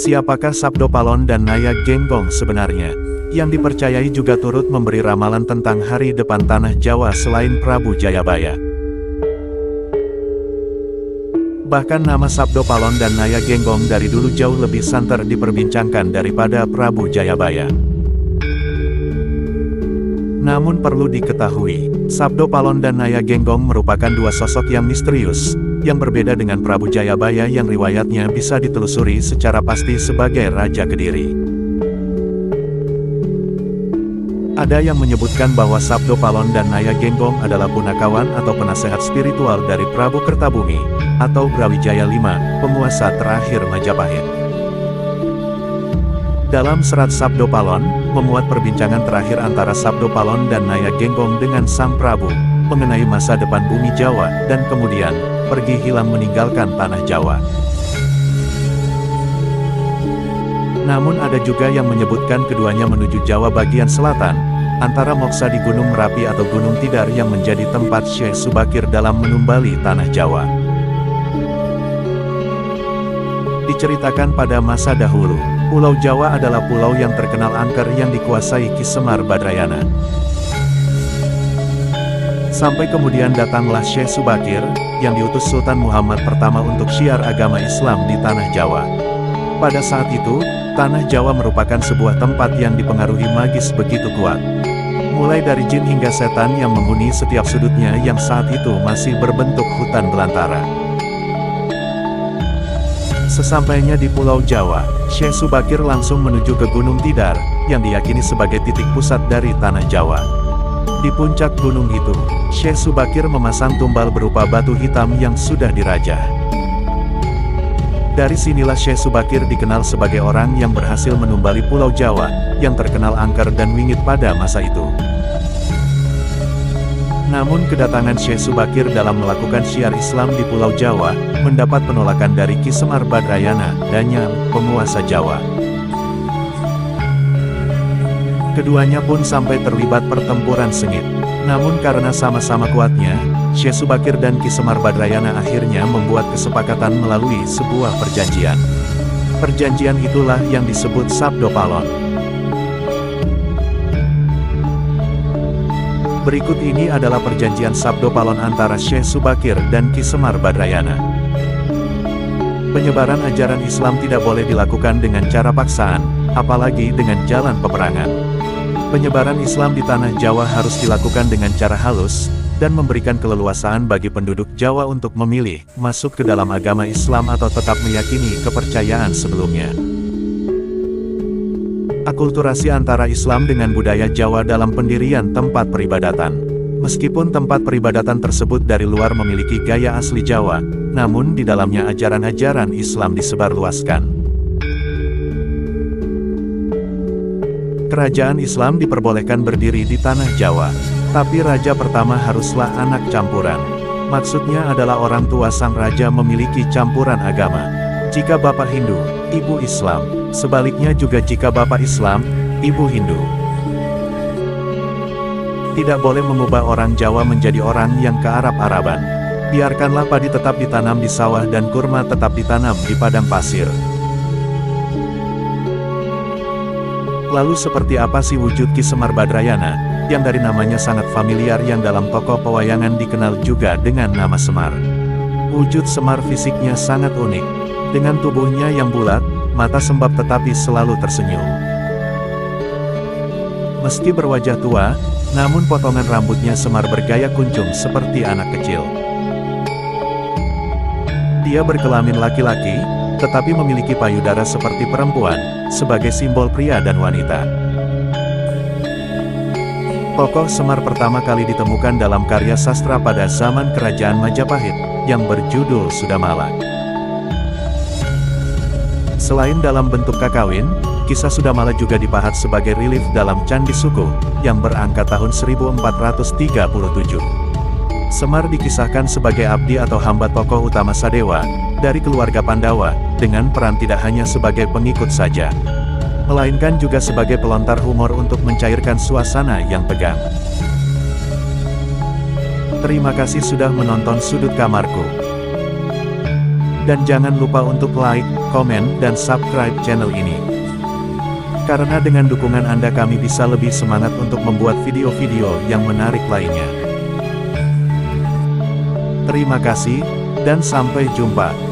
Siapakah Sabdopalon dan Naya Genggong sebenarnya? Yang dipercayai juga turut memberi ramalan tentang hari depan tanah Jawa selain Prabu Jayabaya. Bahkan nama Sabdopalon dan Naya Genggong dari dulu jauh lebih santer diperbincangkan daripada Prabu Jayabaya. Namun perlu diketahui, Sabdopalon dan Naya Genggong merupakan dua sosok yang misterius, yang berbeda dengan Prabu Jayabaya yang riwayatnya bisa ditelusuri secara pasti sebagai Raja Kediri. Ada yang menyebutkan bahwa Sabdopalon dan Naya Genggong adalah punakawan atau penasehat spiritual dari Prabu Kertabumi, atau Brawijaya V, penguasa terakhir Majapahit. Dalam serat Sabdopalon, memuat perbincangan terakhir antara Sabdopalon dan Naya Genggong dengan Sang Prabu, mengenai masa depan bumi Jawa, dan kemudian, pergi hilang meninggalkan tanah Jawa. Namun ada juga yang menyebutkan keduanya menuju Jawa bagian selatan, antara Moksa di Gunung Merapi atau Gunung Tidar yang menjadi tempat Syekh Subakir dalam menumbali tanah Jawa. Diceritakan pada masa dahulu, Pulau Jawa adalah pulau yang terkenal angker yang dikuasai Ki Semar Badrayana. Sampai kemudian datanglah Syekh Subakir, yang diutus Sultan Muhammad pertama untuk syiar agama Islam di tanah Jawa. Pada saat itu, tanah Jawa merupakan sebuah tempat yang dipengaruhi magis begitu kuat. Mulai dari jin hingga setan yang menghuni setiap sudutnya yang saat itu masih berbentuk hutan belantara. Sesampainya di Pulau Jawa, Syekh Subakir langsung menuju ke Gunung Tidar, yang diyakini sebagai titik pusat dari tanah Jawa. Di puncak gunung itu, Syekh Subakir memasang tumbal berupa batu hitam yang sudah dirajah. Dari sinilah Syekh Subakir dikenal sebagai orang yang berhasil menumbali Pulau Jawa, yang terkenal angker dan wingit pada masa itu. Namun kedatangan Syekh Subakir dalam melakukan syiar Islam di Pulau Jawa, mendapat penolakan dari Ki Semar Badrayana, Danyang, penguasa Jawa. Keduanya pun sampai terlibat pertempuran sengit. Namun karena sama-sama kuatnya, Syekh Subakir dan Ki Semar Badrayana akhirnya membuat kesepakatan melalui sebuah perjanjian. Perjanjian itulah yang disebut Sabdopalon. Berikut ini adalah perjanjian Sabdopalon antara Syekh Subakir dan Ki Semar Badrayana. Penyebaran ajaran Islam tidak boleh dilakukan dengan cara paksaan, apalagi dengan jalan peperangan. Penyebaran Islam di tanah Jawa harus dilakukan dengan cara halus, dan memberikan keleluasaan bagi penduduk Jawa untuk memilih, masuk ke dalam agama Islam atau tetap meyakini kepercayaan sebelumnya. Akulturasi antara Islam dengan budaya Jawa dalam pendirian tempat peribadatan. Meskipun tempat peribadatan tersebut dari luar memiliki gaya asli Jawa, namun di dalamnya ajaran-ajaran Islam disebarluaskan. Kerajaan Islam diperbolehkan berdiri di tanah Jawa, tapi raja pertama haruslah anak campuran. Maksudnya adalah orang tua sang raja memiliki campuran agama. Jika bapak Hindu, ibu Islam, sebaliknya juga jika bapak Islam, ibu Hindu. Tidak boleh mengubah orang Jawa menjadi orang yang kearab-araban. Biarkanlah padi tetap ditanam di sawah dan kurma tetap ditanam di padang pasir. Lalu seperti apa sih wujud Ki Semar Badrayana, yang dari namanya sangat familiar yang dalam tokoh pewayangan dikenal juga dengan nama Semar. Wujud Semar fisiknya sangat unik. Dengan tubuhnya yang bulat, mata sembab tetapi selalu tersenyum. Meski berwajah tua, namun potongan rambutnya Semar bergaya kuncung seperti anak kecil. Dia berkelamin laki-laki, tetapi memiliki payudara seperti perempuan, sebagai simbol pria dan wanita. Tokoh Semar pertama kali ditemukan dalam karya sastra pada zaman Kerajaan Majapahit, yang berjudul Sudamala. Selain dalam bentuk kakawin, kisah Sudamala juga dipahat sebagai relief dalam Candi Suku, yang berangka tahun 1437. Semar dikisahkan sebagai abdi atau hamba tokoh utama Sadewa, dari keluarga Pandawa, dengan peran tidak hanya sebagai pengikut saja, melainkan juga sebagai pelontar humor untuk mencairkan suasana yang tegang. Terima kasih sudah menonton Sudut Kamarku. Dan jangan lupa untuk like, komen, dan subscribe channel ini. Karena dengan dukungan Anda kami bisa lebih semangat untuk membuat video-video yang menarik lainnya. Terima kasih, dan sampai jumpa.